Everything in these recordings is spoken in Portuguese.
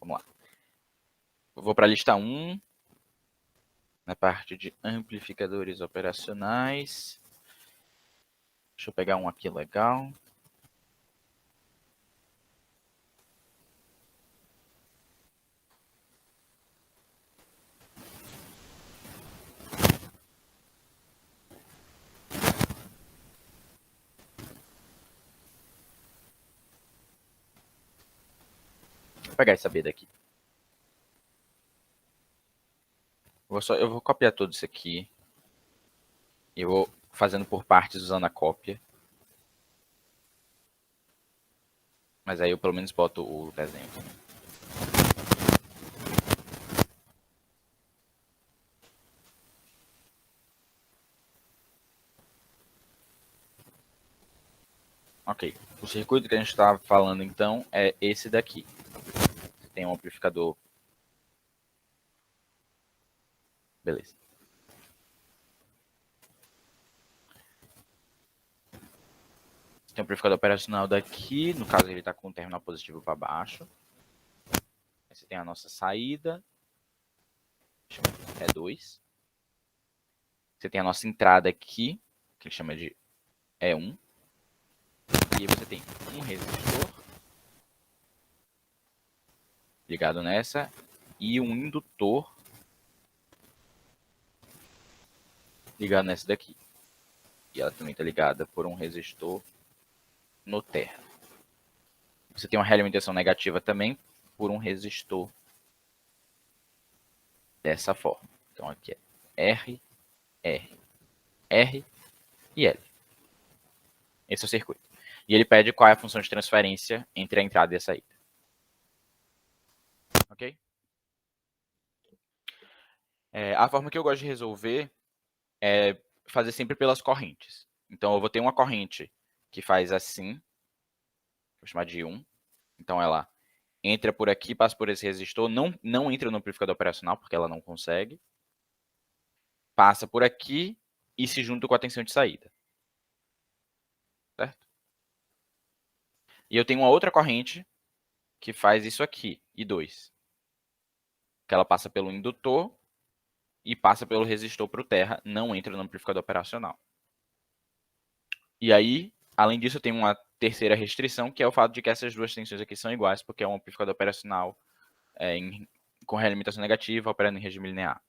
Vamos lá. Eu vou para a lista 1, na parte de amplificadores operacionais. Deixa eu pegar um aqui legal. Vou pegar essa B daqui. Eu vou copiar tudo isso aqui. E eu vou fazendo por partes usando a cópia. Mas aí eu pelo menos boto o desenho também. Ok. O circuito que a gente estava falando então é esse daqui. Tem um amplificador. Beleza. Tem um amplificador operacional daqui. No caso, ele está com o terminal positivo para baixo. Aí você tem a nossa saída. É 2. Você tem a nossa entrada aqui, que ele chama de E1. E aí você tem um resistor ligado nessa e um indutor ligado nessa daqui. E ela também está ligada por um resistor no terra. Você tem uma realimentação negativa também por um resistor dessa forma. Então aqui é R, R, R e L. Esse é o circuito. E ele pede qual é a função de transferência entre a entrada e a saída. Ok? A forma que eu gosto de resolver é fazer sempre pelas correntes. Então eu vou ter uma corrente que faz assim, vou chamar de 1. Então ela entra por aqui, passa por esse resistor, não entra no amplificador operacional, porque ela não consegue. Passa por aqui e se junta com a tensão de saída. Certo? E eu tenho uma outra corrente que faz isso aqui, I2. Que ela passa pelo indutor e passa pelo resistor para o terra, não entra no amplificador operacional. E aí, além disso, eu tenho uma terceira restrição, que é o fato de que essas duas tensões aqui são iguais, porque é um amplificador operacional com realimentação negativa, operando em regime linear.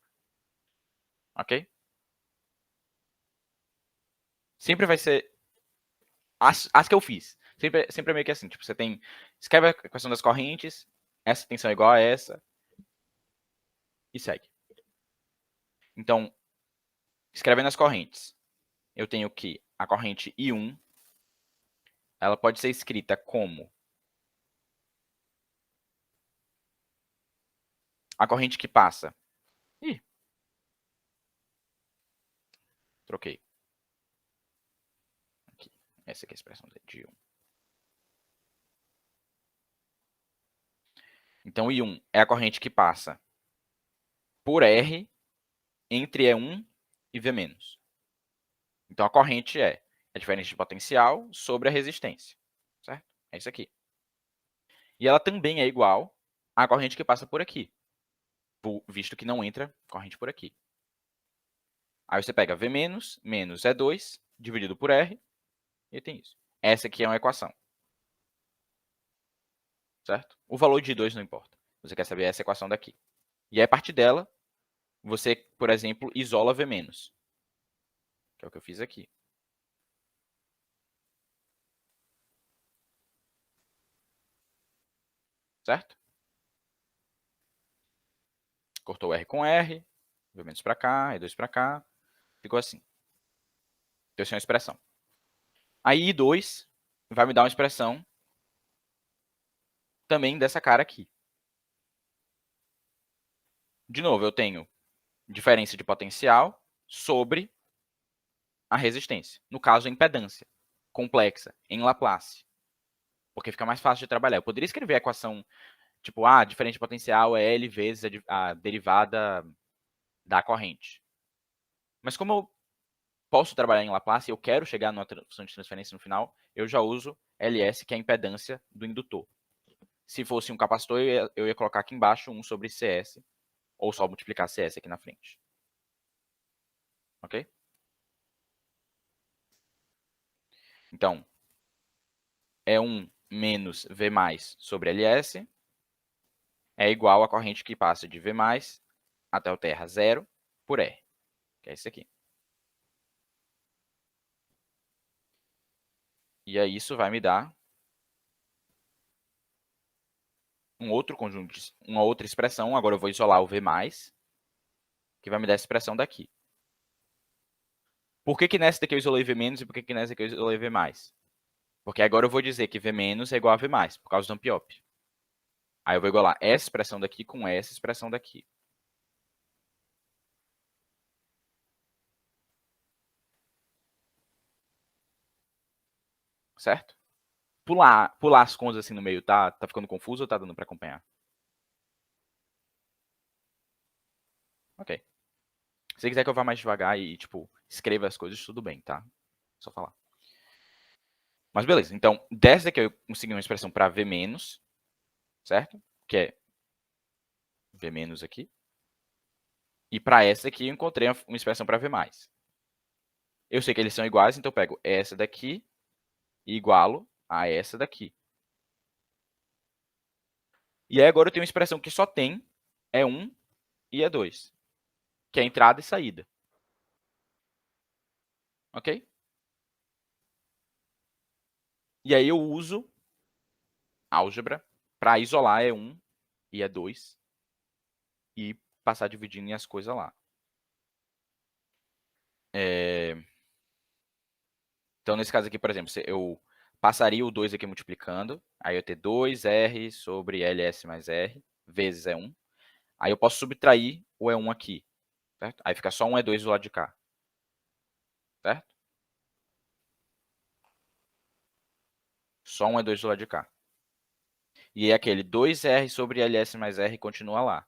Ok? Sempre vai ser as que eu fiz. Sempre é meio que assim. Tipo, você tem. Escreve a equação das correntes, essa tensão é igual a essa, e segue. Então, escrevendo as correntes, eu tenho que a corrente I1, ela pode ser escrita como a corrente que passa. Ih, troquei. Aqui. Essa aqui é a expressão de I1. Então, I1 é a corrente que passa por R entre E1 e V-. Então, a corrente é a diferença de potencial sobre a resistência. Certo? É isso aqui. E ela também é igual à corrente que passa por aqui, visto que não entra corrente por aqui. Aí você pega V- menos E2 dividido por R e tem isso. Essa aqui é uma equação. Certo? O valor de 2 não importa. Você quer saber essa equação daqui. E aí, a partir dela, você, por exemplo, isola V-, que é o que eu fiz aqui. Certo? Cortou R com R, V- para cá, E2 para cá, ficou assim. Então, essa é uma expressão. Aí, I2 vai me dar uma expressão também dessa cara aqui. De novo, eu tenho diferença de potencial sobre a resistência. No caso, a impedância complexa em Laplace. Porque fica mais fácil de trabalhar. Eu poderia escrever a equação tipo, diferença de potencial é L vezes a derivada da corrente. Mas como eu posso trabalhar em Laplace e eu quero chegar numa função de transferência no final, eu já uso LS, que é a impedância do indutor. Se fosse um capacitor, eu ia colocar aqui embaixo 1 sobre CS, ou só multiplicar CS aqui na frente. Ok? Então, é 1 menos V mais sobre LS é igual à corrente que passa de V mais até o terra 0 por R, que é isso aqui. E aí isso vai me dar um outro conjunto, uma outra expressão. Agora eu vou isolar o V+, que vai me dar essa expressão daqui. Por que nessa daqui eu isolei V- e por que nessa daqui eu isolei V+? Porque agora eu vou dizer que V- é igual a V+, por causa do Ampiop. Aí eu vou igualar essa expressão daqui com essa expressão daqui. Certo? Pular as contas assim no meio, tá ficando confuso ou tá dando para acompanhar? Ok. Se você quiser que eu vá mais devagar e, tipo, escreva as coisas, tudo bem, tá? Só falar. Mas beleza, então, dessa daqui eu consegui uma expressão para V-, certo? Que é V- aqui. E para essa aqui eu encontrei uma expressão para V+. Eu sei que eles são iguais, então eu pego essa daqui e igualo a essa daqui. E aí agora eu tenho uma expressão que só tem E1 e E2, que é entrada e saída. Ok? E aí eu uso álgebra para isolar E1 e E2 e passar dividindo as coisas lá. Então, nesse caso aqui, por exemplo, eu passaria o 2 aqui multiplicando, aí eu ter 2R sobre LS mais R, vezes E1. Aí eu posso subtrair o E1 aqui, certo? Aí fica só um E2 do lado de cá, certo? Só um E2 do lado de cá. E é aquele 2R sobre LS mais R continua lá.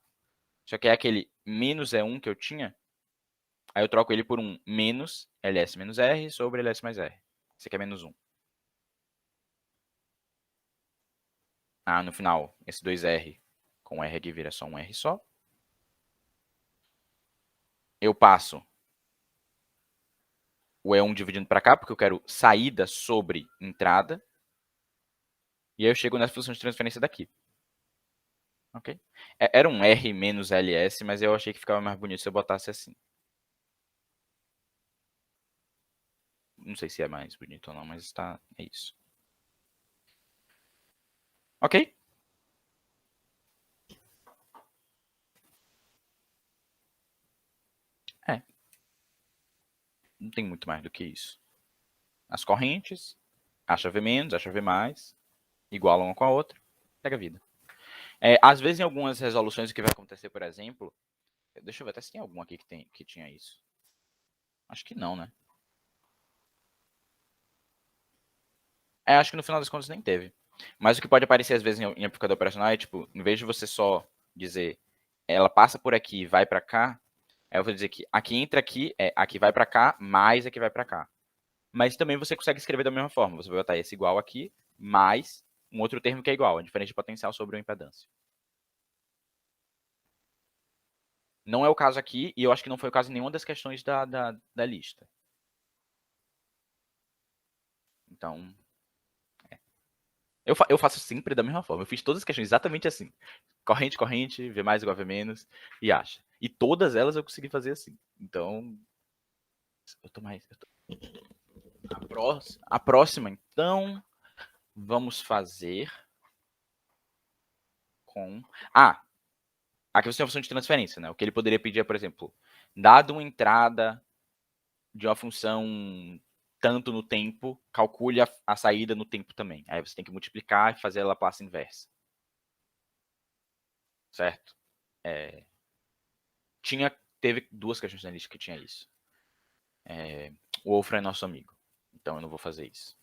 Só que é aquele menos E1 que eu tinha, aí eu troco ele por um menos LS menos R sobre LS mais R. Esse aqui é menos 1. Ah, no final, esse 2R com R aqui vira só um R só. Eu passo o E1 dividindo para cá, porque eu quero saída sobre entrada. E aí eu chego nessa função de transferência daqui. Ok? Era um R menos LS, mas eu achei que ficava mais bonito se eu botasse assim. Não sei se é mais bonito ou não, mas tá, é isso. Ok? É. Não tem muito mais do que isso. As correntes, acha V menos, acha V mais, igualam uma com a outra, pega a vida. Às vezes, em algumas resoluções, o que vai acontecer, por exemplo, deixa eu ver até se tem algum aqui que tinha isso. Acho que não, né? Acho que no final das contas nem teve. Mas o que pode aparecer às vezes em amplificador operacional é, tipo, em vez de você só dizer ela passa por aqui e vai para cá, aí eu vou dizer que aqui entra aqui, aqui vai para cá, mais aqui vai para cá. Mas também você consegue escrever da mesma forma. Você vai botar esse igual aqui, mais um outro termo que é igual, a diferença de potencial sobre a impedância. Não é o caso aqui, e eu acho que não foi o caso em nenhuma das questões da lista. Então, eu faço sempre da mesma forma. Eu fiz todas as questões exatamente assim. Corrente, corrente, V mais igual a V menos, e acha. E todas elas eu consegui fazer assim. Então, eu tô mais... A próxima, então, vamos fazer com... Ah, aqui você tem a função de transferência, né? O que ele poderia pedir é, por exemplo, dado uma entrada de uma função tanto no tempo, calcule a saída no tempo também. Aí você tem que multiplicar e fazer a Laplace inversa. Certo? É, teve duas questões na lista que tinha isso. O Wolfram é nosso amigo, então eu não vou fazer isso.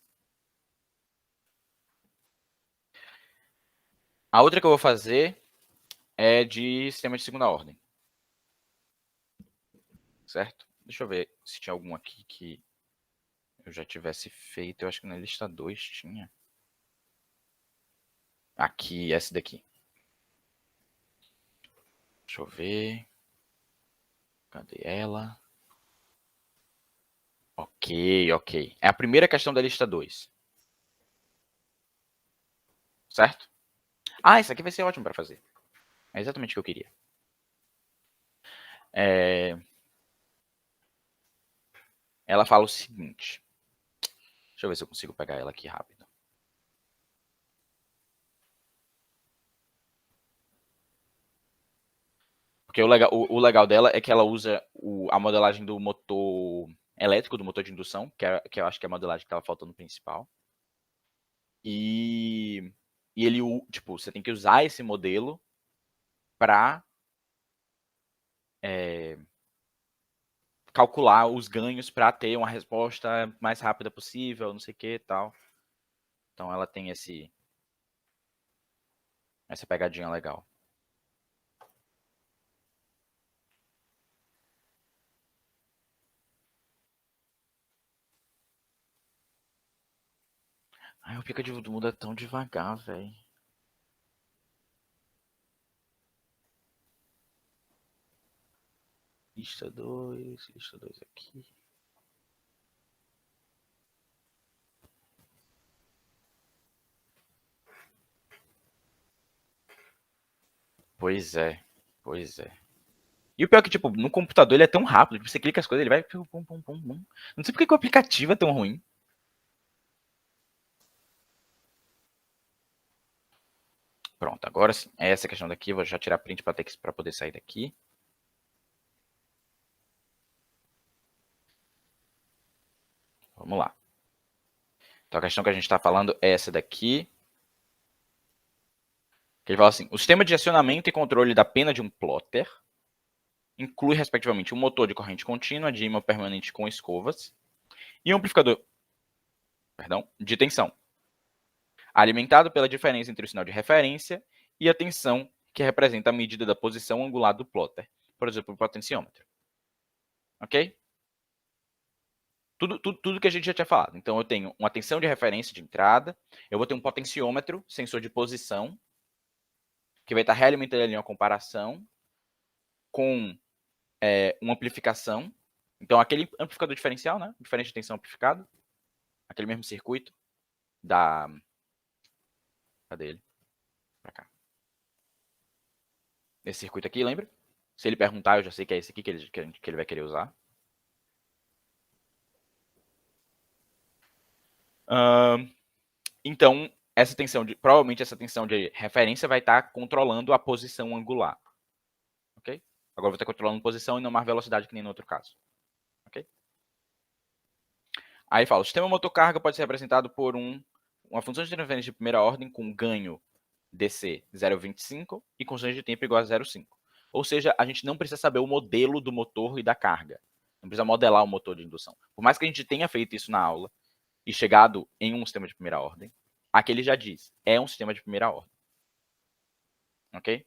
A outra que eu vou fazer é de sistema de segunda ordem. Certo? Deixa eu ver se tinha algum aqui que eu já tivesse feito. Eu acho que na lista 2 tinha. Aqui, essa daqui. Deixa eu ver. Cadê ela? Ok, ok. É a primeira questão da lista 2. Certo? Ah, isso aqui vai ser ótimo para fazer. É exatamente o que eu queria. Ela fala o seguinte. Deixa eu ver se eu consigo pegar ela aqui rápido. Porque o legal dela é que ela usa a modelagem do motor elétrico, do motor de indução, que eu acho que é a modelagem que estava faltando no principal. E ele, tipo, você tem que usar esse modelo para calcular os ganhos para ter uma resposta mais rápida possível, não sei o que e tal. Então ela tem essa pegadinha legal. Ai, o aplicativo do mundo é tão devagar, velho. Lista 2 aqui. Pois é, pois é. E o pior é que, tipo, no computador ele é tão rápido, que você clica as coisas, ele vai. Pum, pum, pum, pum. Não sei porque que o aplicativo é tão ruim. Pronto, agora sim. É essa questão daqui, eu vou já tirar print para poder sair daqui. Vamos lá. Então a questão que a gente está falando é essa daqui. Que ele fala assim: o sistema de acionamento e controle da pena de um plotter inclui, respectivamente, um motor de corrente contínua, de ímã permanente com escovas, e um amplificador de tensão, alimentado pela diferença entre o sinal de referência e a tensão, que representa a medida da posição angular do plotter, por exemplo, o potenciômetro. Ok? Tudo que a gente já tinha falado. Então, eu tenho uma tensão de referência de entrada, eu vou ter um potenciômetro, sensor de posição, que vai estar realimentando ali uma comparação com uma amplificação. Então, aquele amplificador diferencial, né? Diferente de tensão amplificado, aquele mesmo circuito da. Cadê ele? Pra cá. Esse circuito aqui, lembra? Se ele perguntar, eu já sei que é esse aqui que ele vai querer usar. Então, provavelmente essa tensão de referência vai estar controlando a posição angular. Ok? Agora vou estar controlando posição e não mais velocidade que nem no outro caso. Ok? Aí fala, o sistema motor carga pode ser representado por uma função de transferência de primeira ordem com ganho DC 0,25 e constante de tempo igual a 0,5. Ou seja, a gente não precisa saber o modelo do motor e da carga. Não precisa modelar o motor de indução. Por mais que a gente tenha feito isso na aula e chegado em um sistema de primeira ordem, aqui ele já diz, é um sistema de primeira ordem. Ok?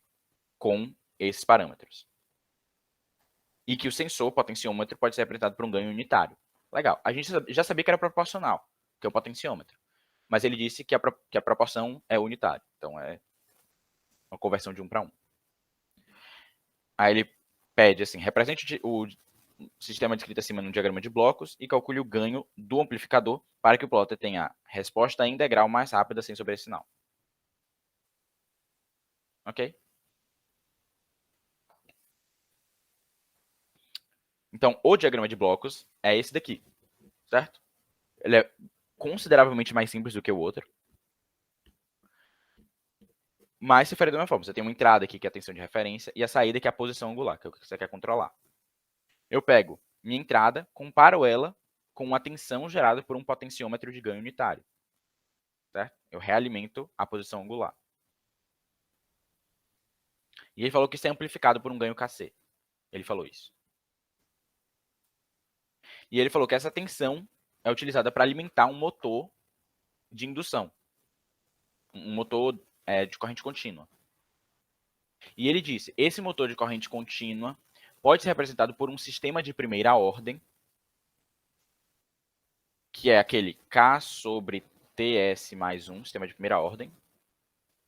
Com esses parâmetros. E que o sensor potenciômetro pode ser representado por um ganho unitário. Legal. A gente já sabia que era proporcional, que é o potenciômetro. Mas ele disse que a proporção é unitária. Então é uma conversão de 1 para 1. Aí ele pede assim, represente o sistema descrito acima num diagrama de blocos e calcule o ganho do amplificador para que o plotter tenha resposta integral mais rápida sem sobressinal. Ok? Então, o diagrama de blocos é esse daqui, certo? Ele é consideravelmente mais simples do que o outro. Mas se faria da mesma forma. Você tem uma entrada aqui que é a tensão de referência e a saída que é a posição angular, que é o que você quer controlar. Eu pego minha entrada, comparo ela com uma tensão gerada por um potenciômetro de ganho unitário. Certo? Eu realimento a posição angular. E ele falou que isso é amplificado por um ganho KC. Ele falou isso. E ele falou que essa tensão é utilizada para alimentar um motor de indução. Um motor de corrente contínua. E ele disse, esse motor de corrente contínua pode ser representado por um sistema de primeira ordem, que é aquele K sobre TS mais 1, sistema de primeira ordem,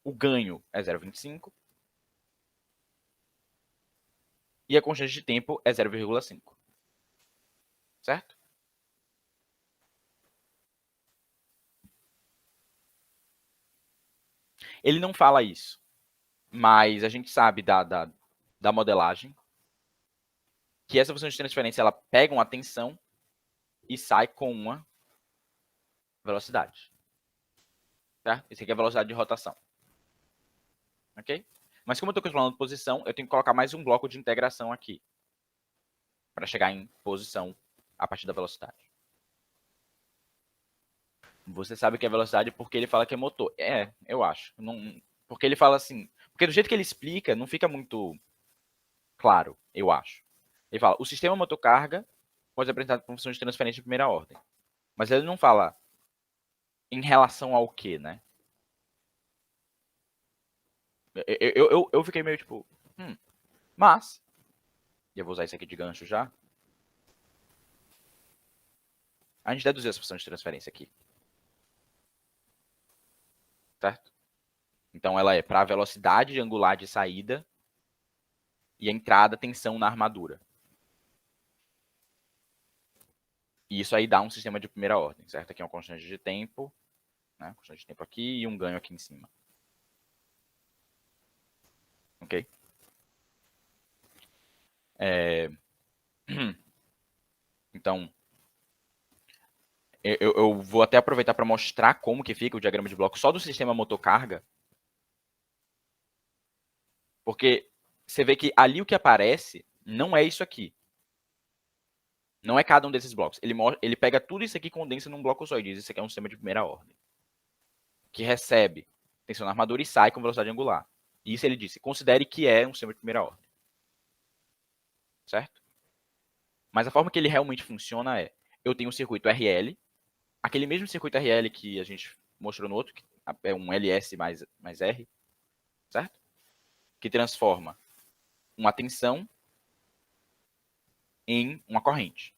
o ganho é 0,25 e a constante de tempo é 0,5. Certo? Ele não fala isso, mas a gente sabe da modelagem que essa função de transferência ela pega uma tensão e sai com uma velocidade. Tá? Isso aqui é a velocidade de rotação. Ok? Mas como eu estou controlando posição, eu tenho que colocar mais um bloco de integração aqui para chegar em posição a partir da velocidade. Você sabe que é velocidade porque ele fala que é motor. É, eu acho. Não, porque ele fala assim. Porque do jeito que ele explica, não fica muito claro, eu acho. Ele fala: o sistema motor-carga pode ser apresentado por função de transferência de primeira ordem. Mas ele não fala em relação ao que, né? Eu fiquei meio tipo. Mas. E eu vou usar isso aqui de gancho já. A gente deduziu essa função de transferência aqui. Certo? Então ela é para a velocidade angular de saída e a entrada tensão na armadura. E isso aí dá um sistema de primeira ordem, certo? Aqui é uma constante de tempo, né? Constante de tempo aqui e um ganho aqui em cima. Ok? Então, eu vou até aproveitar para mostrar como que fica o diagrama de bloco só do sistema motor-carga. Porque você vê que ali o que aparece não é isso aqui. Não é cada um desses blocos. Ele pega tudo isso aqui e condensa num bloco só e diz isso aqui é um sistema de primeira ordem. Que recebe tensão na armadura e sai com velocidade angular. E isso ele disse, considere que é um sistema de primeira ordem. Certo? Mas a forma que ele realmente funciona é, eu tenho um circuito RL, aquele mesmo circuito RL que a gente mostrou no outro, que é um LS mais R, certo? Que transforma uma tensão em uma corrente.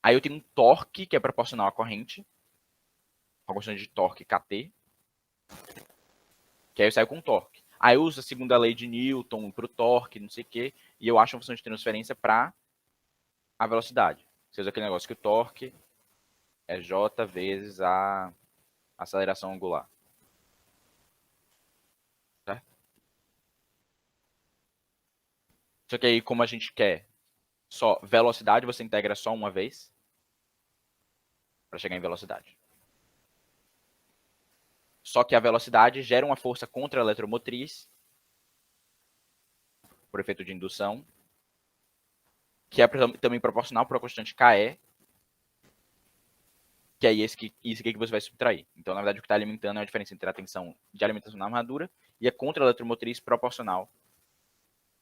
Aí eu tenho um torque que é proporcional à corrente, uma constante de torque Kt, que aí eu saio com torque. Aí eu uso a segunda lei de Newton para o torque, não sei o quê, e eu acho uma função de transferência para a velocidade. Você usa aquele negócio que o torque é J vezes a aceleração angular. Certo? Só que aí, como a gente quer só velocidade, você integra só uma vez para chegar em velocidade. Só que a velocidade gera uma força contra a eletromotriz, por efeito de indução, que é também proporcional para a constante KE, que é isso aqui que você vai subtrair. Então, na verdade, o que está alimentando é a diferença entre a tensão de alimentação na armadura e a contra a eletromotriz proporcional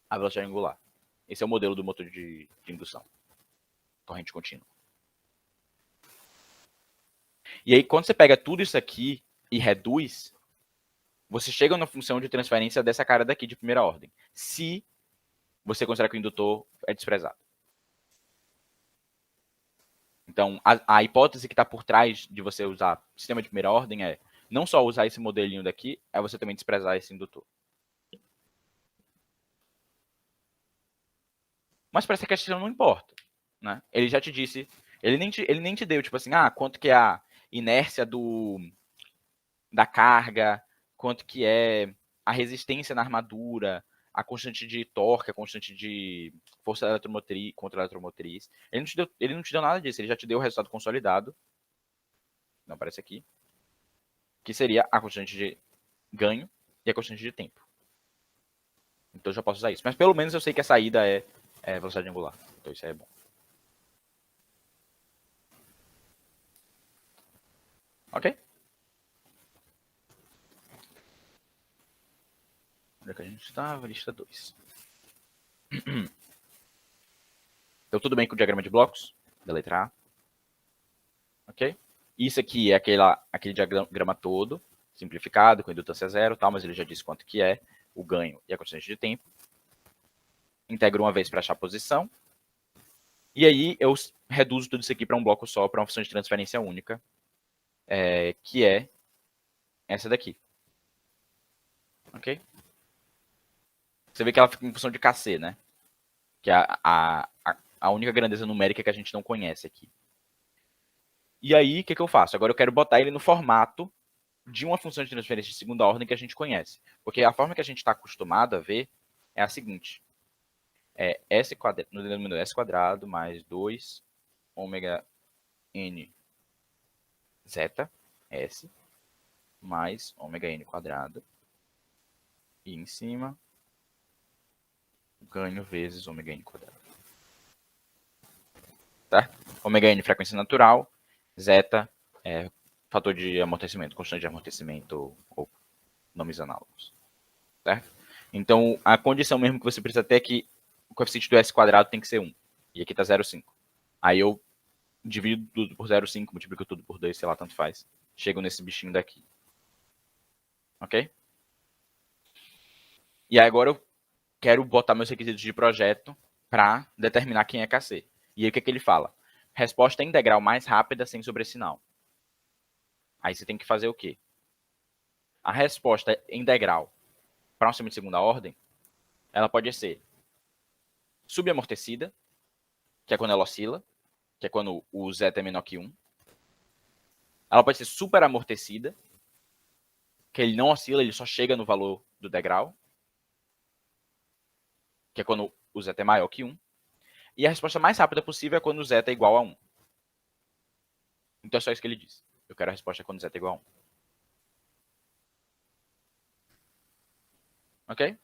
à velocidade angular. Esse é o modelo do motor de indução. Corrente contínua. E aí, quando você pega tudo isso aqui e reduz, você chega na função de transferência dessa cara daqui de primeira ordem. Se você considera que o indutor é desprezado. Então, a hipótese que está por trás de você usar sistema de primeira ordem é não só usar esse modelinho daqui, é você também desprezar esse indutor. Mas para essa questão não importa. Né? Ele já te disse, ele nem te deu, tipo assim, quanto que é a inércia da carga, quanto que é a resistência na armadura, a constante de torque, a constante de força eletromotriz, contra a eletromotriz. Ele não te deu nada disso, ele já te deu o resultado consolidado, não aparece aqui, que seria a constante de ganho e a constante de tempo. Então eu já posso usar isso. Mas pelo menos eu sei que a saída é velocidade angular. Então isso aí é bom. Ok? Onde é que a gente estava? Lista 2. Então tudo bem com o diagrama de blocos da letra A. Ok? Isso aqui é aquele diagrama todo, simplificado, com indutância zero, tal, mas ele já disse quanto que é o ganho e a constante de tempo. Integro uma vez para achar a posição. E aí eu reduzo tudo isso aqui para um bloco só, para uma função de transferência única, que é essa daqui. Ok? Você vê que ela fica em função de KC, né? Que é a única grandeza numérica que a gente não conhece aqui. E aí, o que eu faço? Agora eu quero botar ele no formato de uma função de transferência de segunda ordem que a gente conhece. Porque a forma que a gente está acostumado a ver é a seguinte. É S quadrado, no denominador S quadrado mais 2 ômega n zeta S mais ômega n quadrado. E em cima, ganho vezes ômega n quadrado. Tá? Ômega n, frequência natural. Zeta, fator de amortecimento, constante de amortecimento ou nomes análogos. Certo? Então, a condição mesmo que você precisa ter é que o coeficiente do S quadrado tem que ser 1. E aqui está 0,5. Aí eu divido tudo por 0,5, multiplico tudo por 2, sei lá, tanto faz. Chego nesse bichinho daqui. Ok? E aí agora eu quero botar meus requisitos de projeto para determinar quem é KC. E aí o que, é que ele fala? Resposta integral mais rápida sem sobressinal. Aí você tem que fazer o quê? A resposta integral para um sistema de segunda ordem, ela pode ser subamortecida, que é quando ela oscila, que é quando o zeta é menor que 1. Ela pode ser superamortecida, que ele não oscila, ele só chega no valor do degrau, que é quando o zeta é maior que 1. E a resposta mais rápida possível é quando o zeta é igual a 1. Então é só isso que ele diz. Eu quero a resposta quando zeta é igual a 1. Ok?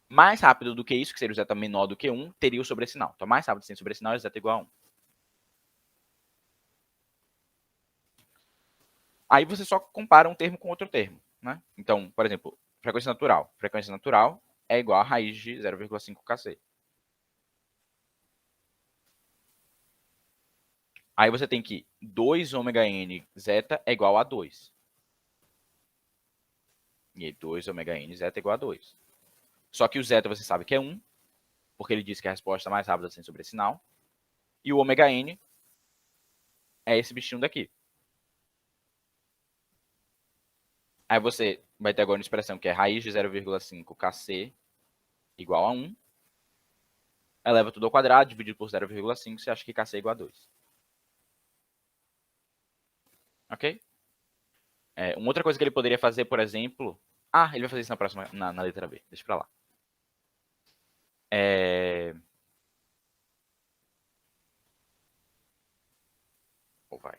Mais rápido do que isso, que seria o zeta menor do que 1, teria o sobressinal. Então, mais rápido sem sobressinal é zeta igual a 1. Aí você só compara um termo com outro termo. Né? Então, por exemplo, frequência natural. Frequência natural é igual a raiz de 0,5 kc. Aí você tem que 2 ômega n zeta é igual a 2. E aí 2 ômega n zeta é igual a 2. Só que o zeta você sabe que é 1, porque ele diz que é a resposta mais rápida sem sobressinal. E o ômega n é esse bichinho daqui. Aí você vai ter agora uma expressão que é raiz de 0,5 kc igual a 1. Eleva tudo ao quadrado, dividido por 0,5, você acha que kc é igual a 2. Ok? Uma outra coisa que ele poderia fazer, por exemplo... Ah, ele vai fazer isso na próxima, na letra B. Deixa pra lá. Ou vai.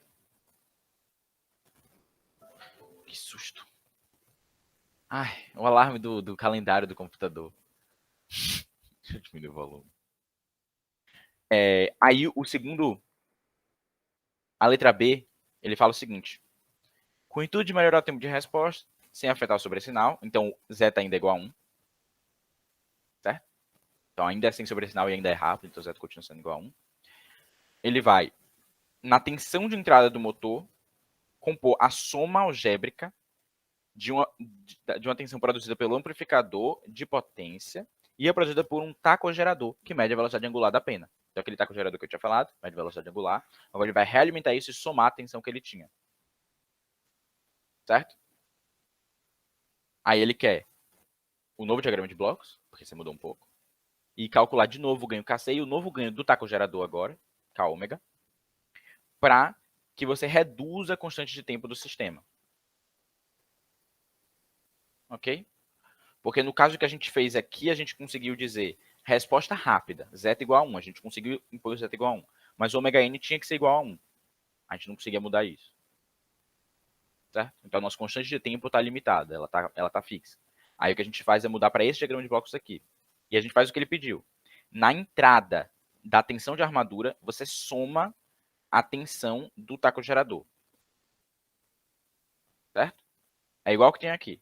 Que susto. Ai, o alarme do calendário do computador. Deixa eu diminuir o volume. Aí o segundo... A letra B, ele fala o seguinte. Com o intuito de melhorar o tempo de resposta, sem afetar o sobressinal, então zeta ainda é igual a 1. Certo? Então ainda é sem sobressinal e ainda é rápido, então zeta continua sendo igual a 1. Ele vai, na tensão de entrada do motor, compor a soma algébrica de uma tensão produzida pelo amplificador de potência e é produzida por um tacogerador, que mede a velocidade angular da pena. Então, aquele tacogerador que eu tinha falado, mede a velocidade angular. Agora ele vai realimentar isso e somar a tensão que ele tinha. Certo? Aí ele quer o novo diagrama de blocos, porque você mudou um pouco, e calcular de novo o ganho KC e o novo ganho do tacogerador agora, K ômega, para que você reduza a constante de tempo do sistema. Ok? Porque no caso que a gente fez aqui, a gente conseguiu dizer resposta rápida, zeta igual a 1. A gente conseguiu impor zeta igual a 1. Mas o ômega n tinha que ser igual a 1. A gente não conseguia mudar isso. Certo? Então, a nossa constante de tempo está limitada, ela tá fixa. Aí o que a gente faz é mudar para esse diagrama de blocos aqui. E a gente faz o que ele pediu. Na entrada da tensão de armadura, você soma a tensão do tacogerador. Certo? É igual que tem aqui.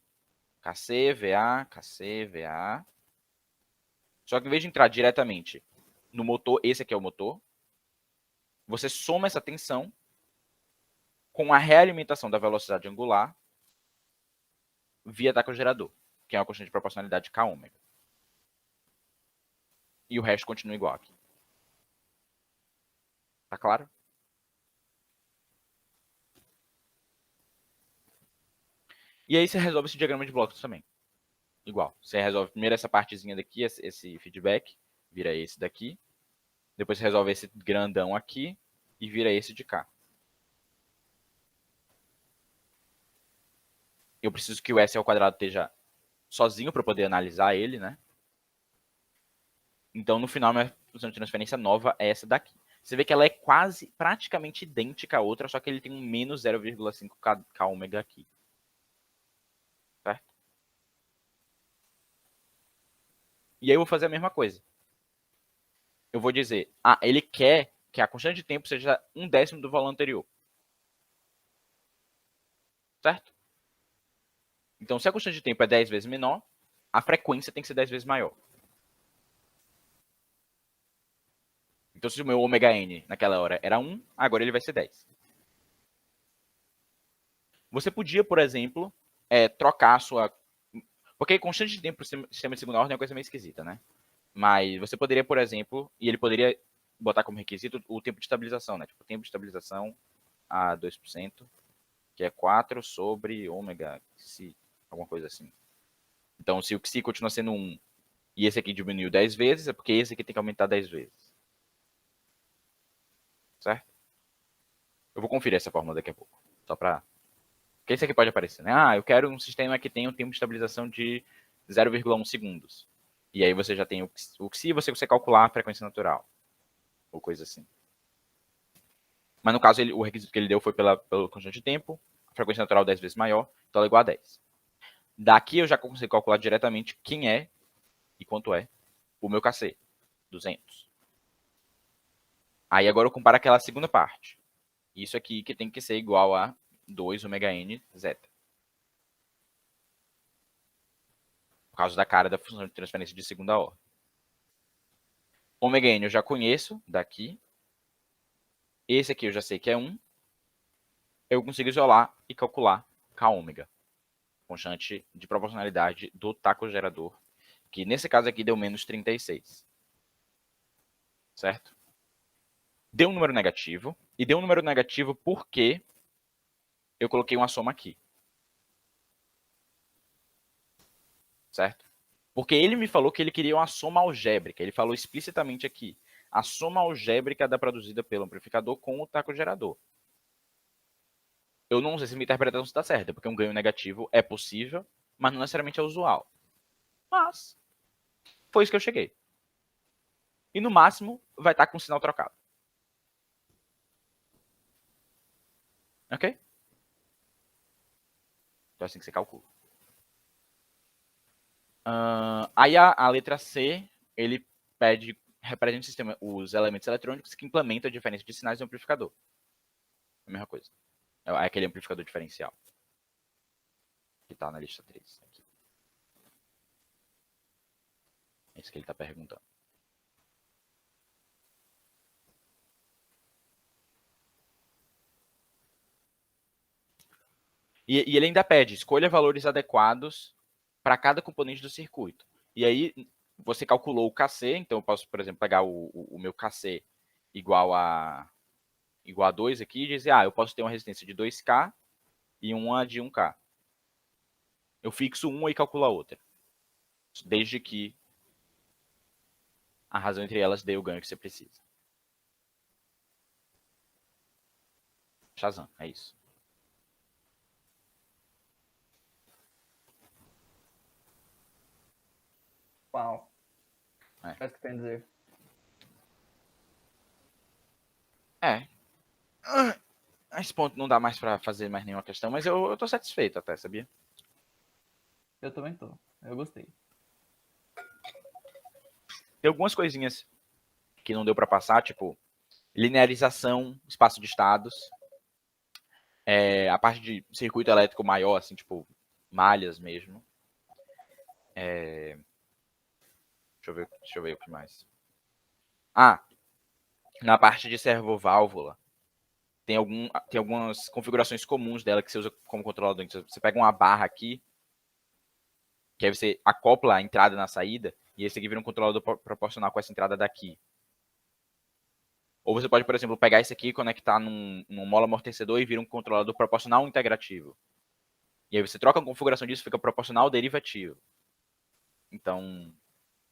KC, VA, KC, VA. Só que em vez de entrar diretamente no motor, esse aqui é o motor, você soma essa tensão com a realimentação da velocidade angular via tacogerador, que é uma constante de proporcionalidade K ômega. E o resto continua igual aqui. Tá claro? E aí você resolve esse diagrama de blocos também. igual. Você resolve primeiro essa partezinha daqui, esse feedback, vira esse daqui. Depois você resolve esse grandão aqui e vira esse de cá. Eu preciso que o S ao quadrado esteja sozinho para poder analisar ele, né? Então, no final, minha função de transferência nova é essa daqui. Você vê que ela é quase, praticamente idêntica à outra, só que ele tem um menos 0,5 k ômega aqui. Certo? E aí eu vou fazer a mesma coisa. Eu vou dizer, ele quer que a constante de tempo seja 1/10 do valor anterior. Certo? Então, se a constante de tempo é 10 vezes menor, a frequência tem que ser 10 vezes maior. Então, se o meu ômega n naquela hora era 1, agora ele vai ser 10. Você podia, por exemplo, trocar a sua... Porque constante de tempo para o sistema de segunda ordem é uma coisa meio esquisita, né? Mas você poderia, por exemplo, e ele poderia botar como requisito o tempo de estabilização, né? Tipo, o tempo de estabilização a 2%, que é 4 sobre ômega psi, alguma coisa assim. Então, se o psi continua sendo 1 e esse aqui diminuiu 10 vezes, é porque esse aqui tem que aumentar 10 vezes. Certo? Eu vou conferir essa fórmula daqui a pouco. Só para... Porque esse aqui pode aparecer, né? Eu quero um sistema que tenha um tempo de estabilização de 0,1 segundos. E aí você já tem o psi e você consegue calcular a frequência natural. Ou coisa assim. Mas no caso, o requisito que ele deu foi pelo constante de tempo, a frequência natural 10 vezes maior, então ela é igual a 10. Daqui eu já consigo calcular diretamente quem é e quanto é o meu KC, 200. Aí agora eu comparo aquela segunda parte. Isso aqui que tem que ser igual a 2 ômega n zeta. Por causa da cara da função de transferência de segunda ordem. Ômega n eu já conheço daqui. Esse aqui eu já sei que é 1. Eu consigo isolar e calcular K ômega, constante de proporcionalidade do taco gerador, que nesse caso aqui deu menos 36. Certo? Deu um número negativo, e deu um número negativo porque eu coloquei uma soma aqui. Certo? Porque ele me falou que ele queria uma soma algébrica. Ele falou explicitamente aqui. A soma algébrica da produzida pelo amplificador com o taco gerador. Eu não sei se minha interpretação está certa, porque um ganho negativo é possível, mas não necessariamente é usual. Mas foi isso que eu cheguei. E no máximo vai estar com o sinal trocado. Ok? Então é assim que você calcula. Aí a letra C, ele pede, representa o sistema, os elementos eletrônicos que implementam a diferença de sinais do amplificador. É a mesma coisa. É aquele amplificador diferencial. Que está na lista 3. Aqui. É isso que ele está perguntando. E ele ainda pede, escolha valores adequados para cada componente do circuito. E aí, você calculou o KC, então eu posso, por exemplo, pegar o meu KC igual a 2 aqui e dizer, eu posso ter uma resistência de 2K e uma de 1K. Eu fixo uma e calculo a outra. Desde que a razão entre elas dê o ganho que você precisa. Shazam, é isso. Uau. É o que tem a dizer. A esse ponto não dá mais para fazer mais nenhuma questão, mas eu tô satisfeito até, sabia? Eu também tô. Eu gostei. Tem algumas coisinhas que não deu para passar, tipo linearização, espaço de estados, a parte de circuito elétrico maior, assim, tipo malhas mesmo. Deixa eu ver o que mais. Na parte de servoválvula, tem algumas configurações comuns dela que você usa como controlador. Então, você pega uma barra aqui, que aí você acopla a entrada na saída, e esse aqui vira um controlador proporcional com essa entrada daqui. Ou você pode, por exemplo, pegar esse aqui e conectar num mola amortecedor e vira um controlador proporcional integrativo. E aí você troca a configuração disso, fica proporcional derivativo. Então,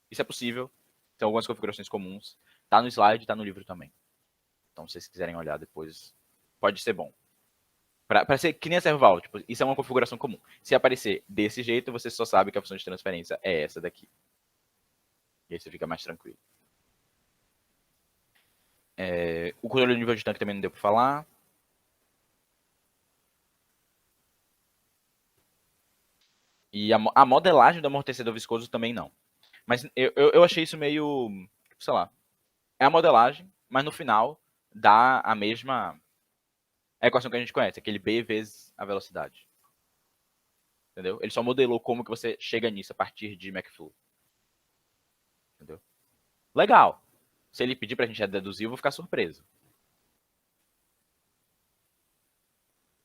isso é possível. Tem algumas configurações comuns. Tá no slide, tá no livro também. Então, se vocês quiserem olhar depois, pode ser bom. Para ser que nem a Serval, tipo, isso é uma configuração comum. Se aparecer desse jeito, você só sabe que a função de transferência é essa daqui. E aí você fica mais tranquilo. O controle do nível de tanque também não deu para falar. E a modelagem do amortecedor viscoso também não. Mas eu achei isso meio, sei lá, é a modelagem, mas no final dá a mesma equação que a gente conhece, aquele B vezes a velocidade. Entendeu? Ele só modelou como que você chega nisso a partir de McFlow. Entendeu? Legal. Se ele pedir pra gente deduzir, eu vou ficar surpreso.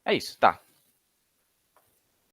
É isso, tá.